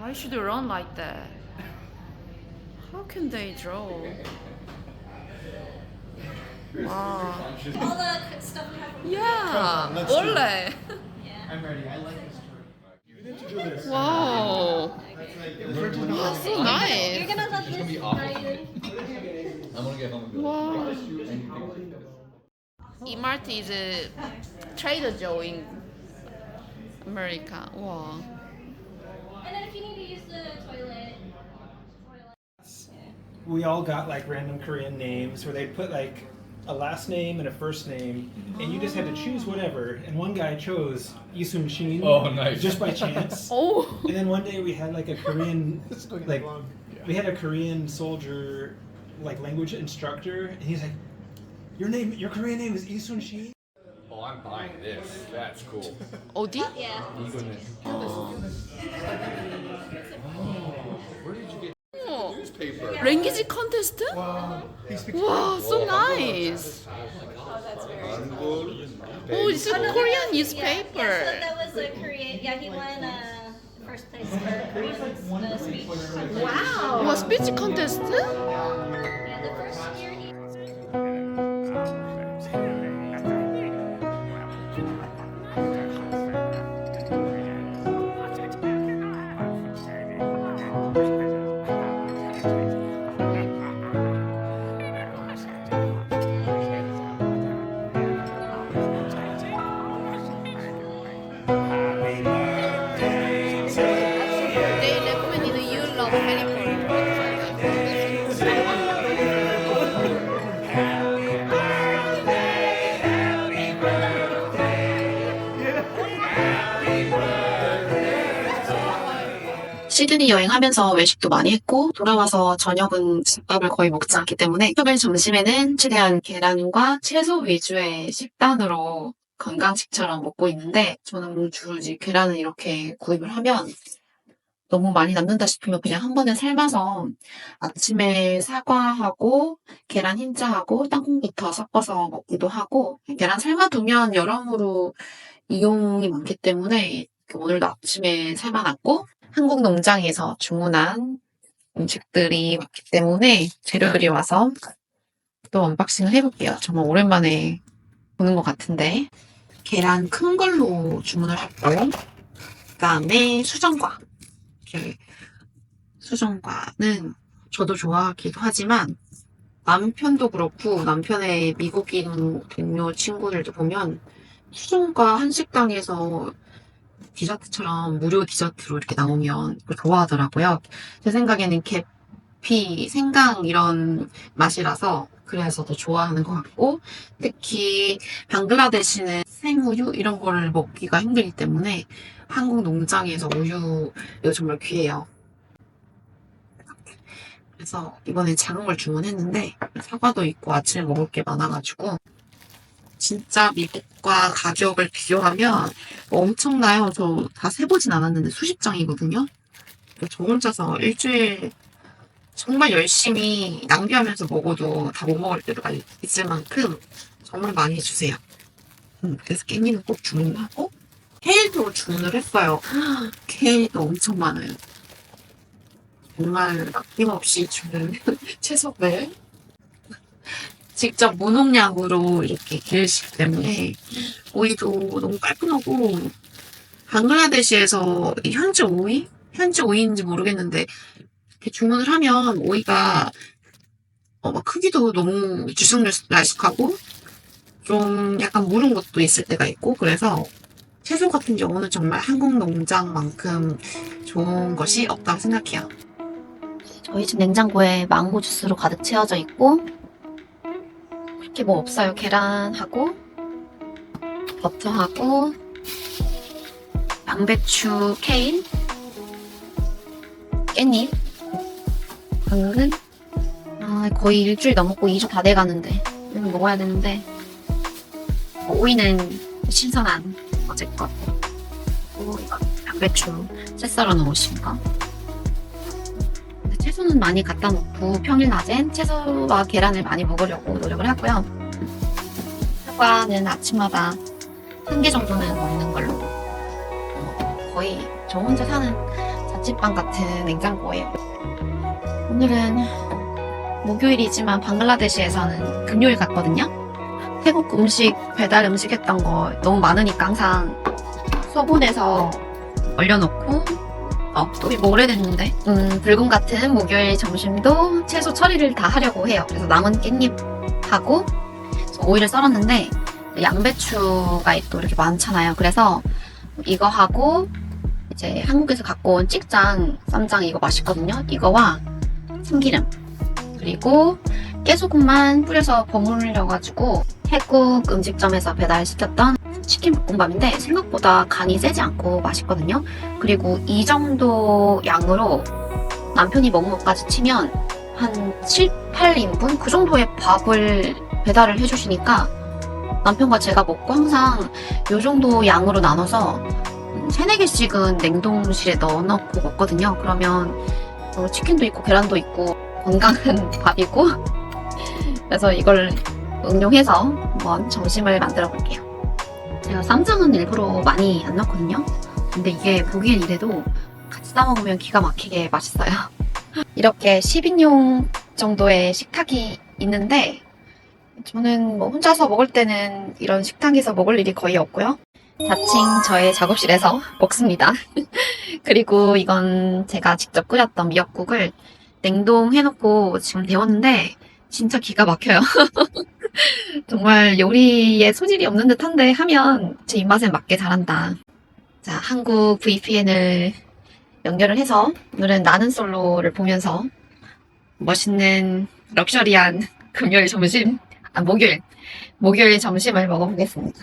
Why should they run like that? How can they draw? Wow. All the stuff we have from Yeah. let's do it. 원래. yeah. I'm ready. I like this story. You need to do this. Wow. Wow, So You're nice. gonna let this be awful. Ryan. I'm gonna get home and be Wow. like, anything like this. Emart is a Trader Joe in America. Wow. And then if you need to use the toilet. We all got like random Korean names where they put like a last name and a first name, and you just had to choose whatever. And one guy chose Isun Shin. Oh, nice. Just by chance. Oh. And then one day we had like a Korean, This is going like long. we had a Korean soldier, like language instructor, and he's like, your Korean name is Isun Shin. Oh, I'm buying this. That's cool. 어디? Yeah. Where did you get Oh. newspaper? Language contest? Wow. He speaks Wow, so nice. Oh, it's a Korean Yeah, so newspaper. that was a Korean. Yeah, he won first place for Korean speech. Wow. Wow, speech contest? Yeah, the first year he. They recommended you love Harry 시드니 여행하면서 외식도 많이 했고 돌아와서 저녁은 집밥을 거의 먹지 않기 때문에 평일 점심에는 최대한 계란과 채소 위주의 식단으로 건강식처럼 먹고 있는데 저는 주로 이제 계란을 이렇게 구입을 하면 너무 많이 남는다 싶으면 그냥 한 번에 삶아서 아침에 사과하고 계란 흰자하고 땅콩부터 섞어서 먹기도 하고 계란 삶아두면 여러모로 이용이 많기 때문에 오늘도 아침에 삶아놨고 한국 농장에서 주문한 음식들이 왔기 때문에 재료들이 와서 또 언박싱을 해볼게요. 정말 오랜만에 보는 것 같은데 계란 큰 걸로 주문을 했고 그다음에 수정과 이렇게 수정과는 저도 좋아하기도 하지만 남편도 그렇고 남편의 미국인 동료 친구들도 보면 수정과 한식당에서 디저트처럼 무료 디저트로 이렇게 나오면 그걸 좋아하더라고요. 제 생각에는 계피, 생강 이런 맛이라서 그래서 더 좋아하는 것 같고 특히 방글라데시는 생우유 이런 거를 먹기가 힘들기 때문에 한국 농장에서 우유가 정말 귀해요. 그래서 이번에 작은 걸 주문했는데 사과도 있고 아침에 먹을 게 많아가지고 진짜 미국과 가격을 비교하면 엄청나요. 저 다 세보진 않았는데 수십 장이거든요. 저 혼자서 일주일 정말 열심히 낭비하면서 먹어도 다 못 먹을 때가 있을 만큼 정말 많이 주세요. 그래서 깻잎은 꼭 주문하고 케일도 주문을 했어요. 케일도 엄청 많아요. 정말 아낌없이 주는 채소들. 직접 무농약으로 이렇게 기르시기 때문에 오이도 너무 깔끔하고 방글라데시에서 이 현지 오이? 현지 오이인지 모르겠는데 이렇게 주문을 하면 오이가 막 크기도 너무 들쑥날쑥하고 좀 약간 무른 것도 있을 때가 있고 그래서 채소 같은 경우는 정말 한국 농장만큼 좋은 것이 없다고 생각해요. 저희 집 냉장고에 망고 주스로 가득 채워져 있고 이렇게 뭐 없어요. 계란하고 버터하고 양배추, 케일, 깻잎 당근 거의 일주일 넘었고 2주 다 돼가는데 이거 먹어야 되는데 오이는 신선한 어제껏 그리고 이거 양배추 채 썰어 놓으신 거 채소는 많이 갖다 놓고 평일 낮엔 채소와 계란을 많이 먹으려고 노력을 하고요. 사과는 아침마다 1개 정도는 먹는 걸로 거의 저 혼자 사는 나침반 같은 냉장고예요. 오늘은 목요일이지만 방글라데시에서는 금요일 같거든요. 태국 음식, 배달 음식 했던 거 너무 많으니까 항상 소분해서 얼려놓고 또 뭐 오래됐는데 불금 같은 목요일 점심도 채소 처리를 다 하려고 해요. 그래서 남은 깻잎하고 오이를 썰었는데 양배추가 또 이렇게 많잖아요. 그래서 이거 하고 이제 한국에서 갖고 온 찍장, 쌈장 이거 맛있거든요. 이거와 참기름 그리고 깨소금만 뿌려서 버무려가지고 태국 음식점에서 배달시켰던 치킨 볶음밥인데 생각보다 간이 세지 않고 맛있거든요. 그리고 이 정도 양으로 남편이 먹는 것까지 치면 한 7, 8인분? 그 정도의 밥을 배달을 해주시니까 남편과 제가 먹고 항상 이 정도 양으로 나눠서 3, 4개씩은 냉동실에 넣어놓고 먹거든요. 그러면 치킨도 있고 계란도 있고 건강한 밥이고 그래서 이걸 응용해서 한번 점심을 만들어 볼게요. 제가 쌈장은 일부러 많이 안 넣거든요. 근데 이게 보기엔 이래도 같이 싸먹으면 기가 막히게 맛있어요. 이렇게 10인용 정도의 식탁이 있는데 저는 뭐 혼자서 먹을 때는 이런 식탁에서 먹을 일이 거의 없고요. 자칭 저의 작업실에서 먹습니다. 그리고 이건 제가 직접 끓였던 미역국을 냉동해놓고 지금 데웠는데 진짜 기가 막혀요. 정말 요리에 소질이 없는 듯한데 하면 제 입맛에 맞게 잘한다. 자, 한국 VPN을 연결을 해서 오늘은 나는 솔로를 보면서 멋있는 럭셔리한 금요일 점심, 목요일 점심을 먹어보겠습니다.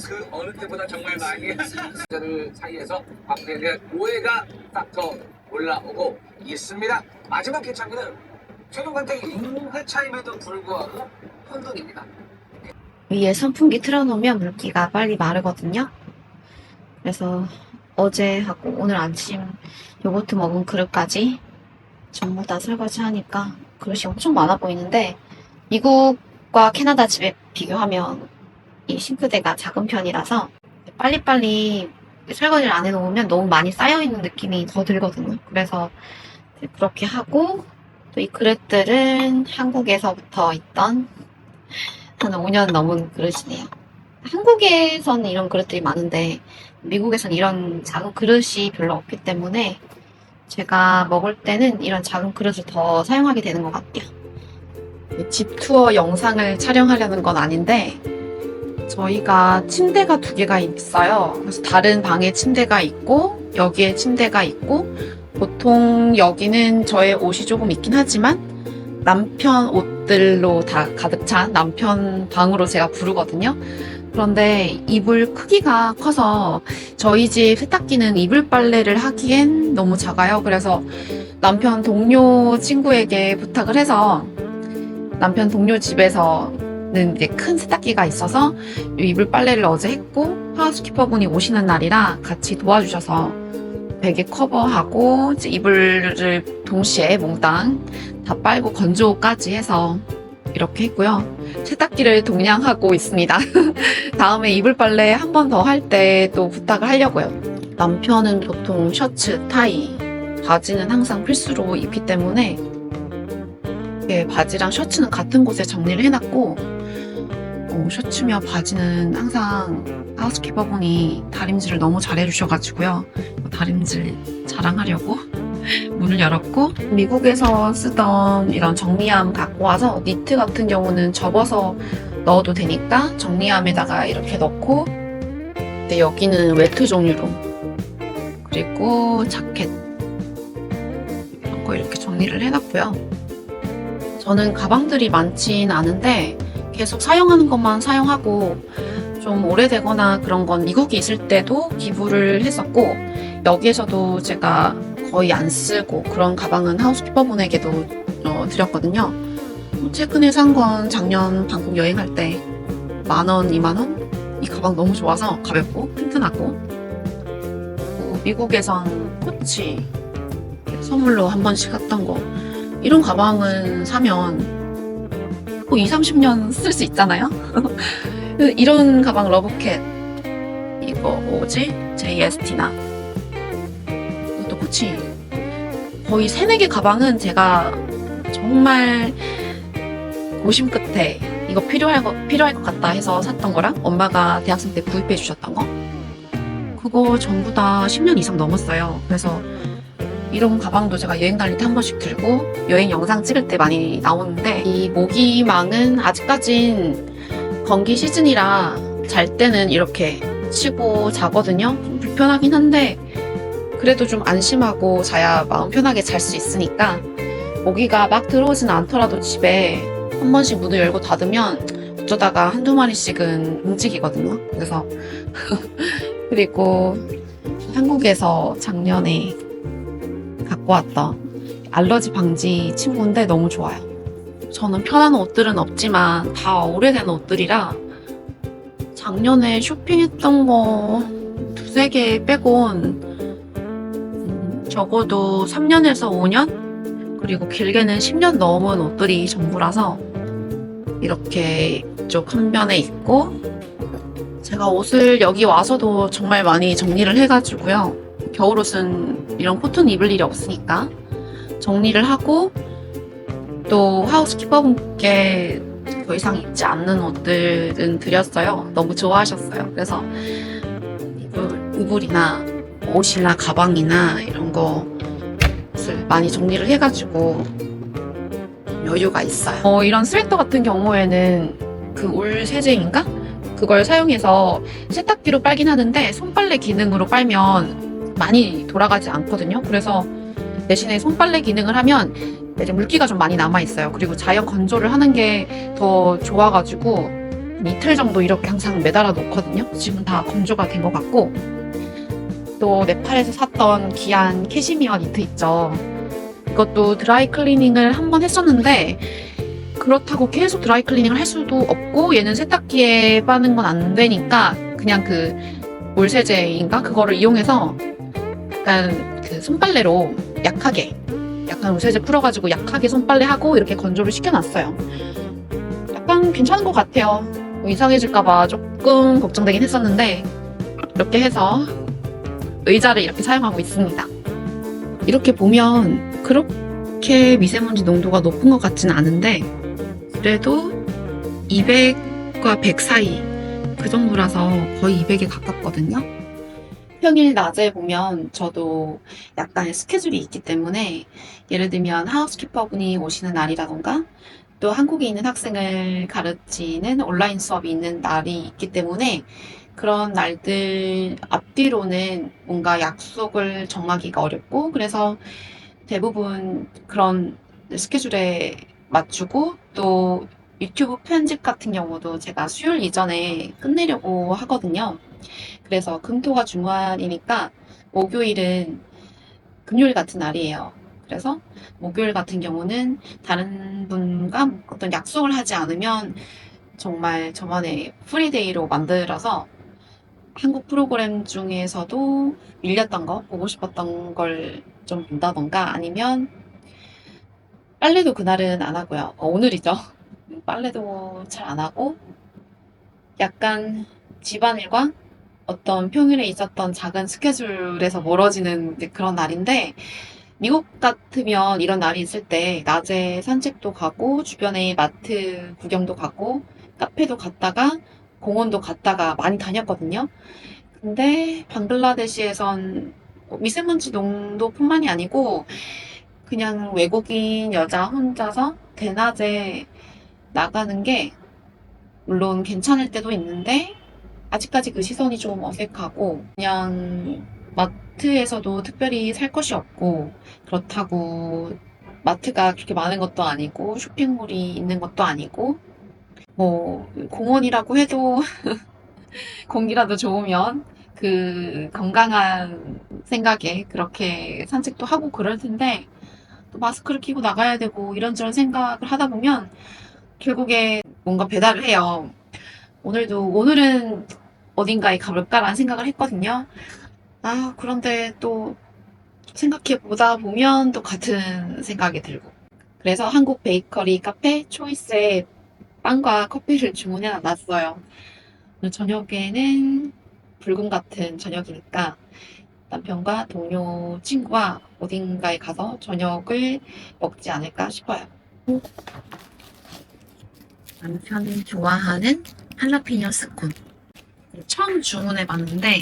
그 어느 때보다 정말 많이 들 사이에서 방패에 대한 오해가 딱 더 올라오고 있습니다. 마지막 개창구는 최종 관택 6회차임에도 불구하고 혼돈입니다. 위에 선풍기 틀어놓으면 물기가 빨리 마르거든요. 그래서 어제 하고 오늘 아침 요거트 먹은 그릇까지 전부 다 설거지하니까 그릇이 엄청 많아 보이는데 미국과 캐나다 집에 비교하면 이 싱크대가 작은 편이라서 빨리빨리 설거지를 안 해놓으면 너무 많이 쌓여있는 느낌이 더 들거든요. 그래서 그렇게 하고 또 이 그릇들은 한국에서부터 있던 한 5년 넘은 그릇이네요. 한국에서는 이런 그릇들이 많은데 미국에서는 이런 작은 그릇이 별로 없기 때문에 제가 먹을 때는 이런 작은 그릇을 더 사용하게 되는 것 같아요. 집 투어 영상을 촬영하려는 건 아닌데 저희가 침대가 2개가 있어요. 그래서 다른 방에 침대가 있고 여기에 침대가 있고 보통 여기는 저의 옷이 조금 있긴 하지만 남편 옷들로 다 가득 찬 남편 방으로 제가 부르거든요. 그런데 이불 크기가 커서 저희 집 세탁기는 이불 빨래를 하기엔 너무 작아요. 그래서 남편 동료 친구에게 부탁을 해서 남편 동료 집에서는 이제 큰 세탁기가 있어서 이불 빨래를 어제 했고 하우스키퍼분이 오시는 날이라 같이 도와주셔서 베개 커버하고 이제 이불을 동시에 몽땅 다 빨고 건조까지 해서 이렇게 했고요. 세탁기를 동량하고 있습니다. 다음에 이불 빨래 한 번 더 할 때 또 부탁을 하려고요. 남편은 보통 셔츠, 타이, 바지는 항상 필수로 입기 때문에 바지랑 셔츠는 같은 곳에 정리를 해놨고 셔츠며 바지는 항상 하우스키퍼분이 다림질을 너무 잘해주셔가지고요. 다림질 자랑하려고 문을 열었고 미국에서 쓰던 이런 정리함 갖고 와서 니트 같은 경우는 접어서 넣어도 되니까 정리함에다가 이렇게 넣고 근데 여기는 웨트 종류로 그리고 자켓 이런 거 이렇게 정리를 해놨고요. 저는 가방들이 많진 않은데 계속 사용하는 것만 사용하고 좀 오래되거나 그런 건 미국에 있을 때도 기부를 했었고 여기에서도 제가 거의 안 쓰고 그런 가방은 하우스키퍼분에게도 드렸거든요. 최근에 산 건 작년 방콕 여행할 때 10,000원, 20,000원? 이 가방 너무 좋아서 가볍고 튼튼하고 미국에선 코치 선물로 한 번씩 샀던 거 이런 가방은 사면 뭐 20-30년 쓸 수 있잖아요. 이런 가방 러브캣 이거 뭐지? JST나 파우치 거의 3-4개 가방은 제가 정말 고심 끝에 이거 필요할 것 같다 해서 샀던 거랑 엄마가 대학생 때 구입해 주셨던 거 그거 전부 다 10년 이상 넘었어요. 그래서 이런 가방도 제가 여행 다닐 때 한 번씩 들고 여행 영상 찍을 때 많이 나오는데 이 모기망은 아직까진 건기 시즌이라 잘 때는 이렇게 치고 자거든요. 좀 불편하긴 한데 그래도 좀 안심하고 자야 마음 편하게 잘 수 있으니까 모기가 막 들어오진 않더라도 집에 한 번씩 문을 열고 닫으면 어쩌다가 한두 마리씩은 움직이거든요. 그래서 그리고 한국에서 작년에 갖고 왔던 알러지 방지 침구인데 너무 좋아요. 저는 편한 옷들은 없지만 다 오래된 옷들이라 작년에 쇼핑했던 거 2-3개 빼곤 적어도 3년에서 5년? 그리고 길게는 10년 넘은 옷들이 전부라서 이렇게 이쪽 한 면에 있고 제가 옷을 여기 와서도 정말 많이 정리를 해가지고요. 겨울옷은 이런 코튼 입을 일이 없으니까 정리를 하고 또 하우스키퍼분께 더 이상 입지 않는 옷들은 드렸어요. 너무 좋아하셨어요. 그래서 이불이나 옷이나 가방이나 이런 것을 많이 정리를 해가지고 여유가 있어요. 이런 스웨터 같은 경우에는 그 울 세제인가? 그걸 사용해서 세탁기로 빨긴 하는데 손빨래 기능으로 빨면 많이 돌아가지 않거든요. 그래서 대신에 손빨래 기능을 하면 이제 물기가 좀 많이 남아있어요. 그리고 자연 건조를 하는 게 더 좋아가지고 이틀 정도 이렇게 항상 매달아 놓거든요. 지금 다 건조가 된 것 같고 또 네팔에서 샀던 귀한 캐시미어 니트 있죠. 이것도 드라이 클리닝을 한 번 했었는데 그렇다고 계속 드라이 클리닝을 할 수도 없고 얘는 세탁기에 빠는 건 안 되니까 그냥 그 물세제인가 그거를 이용해서 약간 그 손빨래로 약하게 약간 물세제 풀어가지고 약하게 손빨래하고 이렇게 건조를 시켜놨어요. 약간 괜찮은 것 같아요. 뭐 이상해질까봐 조금 걱정되긴 했었는데 이렇게 해서 의자를 이렇게 사용하고 있습니다. 이렇게 보면 그렇게 미세먼지 농도가 높은 것 같지는 않은데 그래도 200과 100 사이 그 정도라서 거의 200에 가깝거든요. 평일 낮에 보면 저도 약간의 스케줄이 있기 때문에 예를 들면 하우스키퍼분이 오시는 날이라던가 또 한국에 있는 학생을 가르치는 온라인 수업이 있는 날이 있기 때문에 그런 날들 앞뒤로는 뭔가 약속을 정하기가 어렵고 그래서 대부분 그런 스케줄에 맞추고 또 유튜브 편집 같은 경우도 제가 수요일 이전에 끝내려고 하거든요. 그래서 금토가 주말이니까 목요일은 금요일 같은 날이에요. 그래서 목요일 같은 경우는 다른 분과 어떤 약속을 하지 않으면 정말 저만의 프리데이로 만들어서 한국 프로그램 중에서도 밀렸던 거, 보고 싶었던 걸 좀 본다던가 아니면 빨래도 그날은 안 하고요. 오늘이죠. 빨래도 잘 안 하고 약간 집안일과 어떤 평일에 있었던 작은 스케줄에서 멀어지는 그런 날인데 미국 같으면 이런 날이 있을 때 낮에 산책도 가고 주변에 마트 구경도 가고 카페도 갔다가 공원도 갔다가 많이 다녔거든요. 근데 방글라데시에선 미세먼지 농도뿐만이 아니고 그냥 외국인 여자 혼자서 대낮에 나가는 게 물론 괜찮을 때도 있는데 아직까지 그 시선이 좀 어색하고 그냥 마트에서도 특별히 살 것이 없고 그렇다고 마트가 그렇게 많은 것도 아니고 쇼핑몰이 있는 것도 아니고 뭐 공원이라고 해도 공기라도 좋으면 그 건강한 생각에 그렇게 산책도 하고 그럴 텐데 또 마스크를 끼고 나가야 되고 이런저런 생각을 하다 보면 결국에 뭔가 배달을 해요. 오늘은 어딘가에 가볼까라는 생각을 했거든요. 그런데 또 생각해 보다 보면 또 같은 생각이 들고 그래서 한국 베이커리 카페 초이스에 빵과 커피를 주문해 놨어요. 오늘 저녁에는 불금 같은 저녁이니까 남편과 동료 친구와 어딘가에 가서 저녁을 먹지 않을까 싶어요. 남편이 좋아하는 할라피뇨 스콘. 처음 주문해봤는데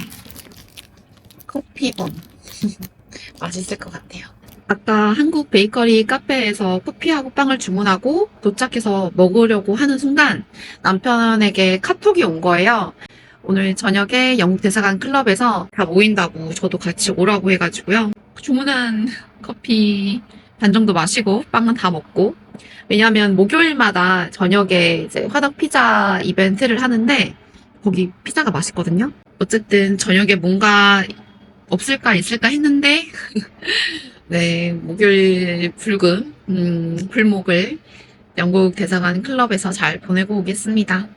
커피본 맛있을 것 같아요. 아까 한국 베이커리 카페에서 커피하고 빵을 주문하고 도착해서 먹으려고 하는 순간 남편에게 카톡이 온 거예요. 오늘 저녁에 영국 대사관 클럽에서 다 모인다고 저도 같이 오라고 해가지고요. 주문한 커피 반 정도 마시고 빵은 다 먹고, 왜냐하면 목요일마다 저녁에 이제 화덕 피자 이벤트를 하는데 거기 피자가 맛있거든요. 어쨌든 저녁에 뭔가 없을까 있을까 했는데 네, 목요일 불금을 영국 대사관 클럽에서 잘 보내고 오겠습니다.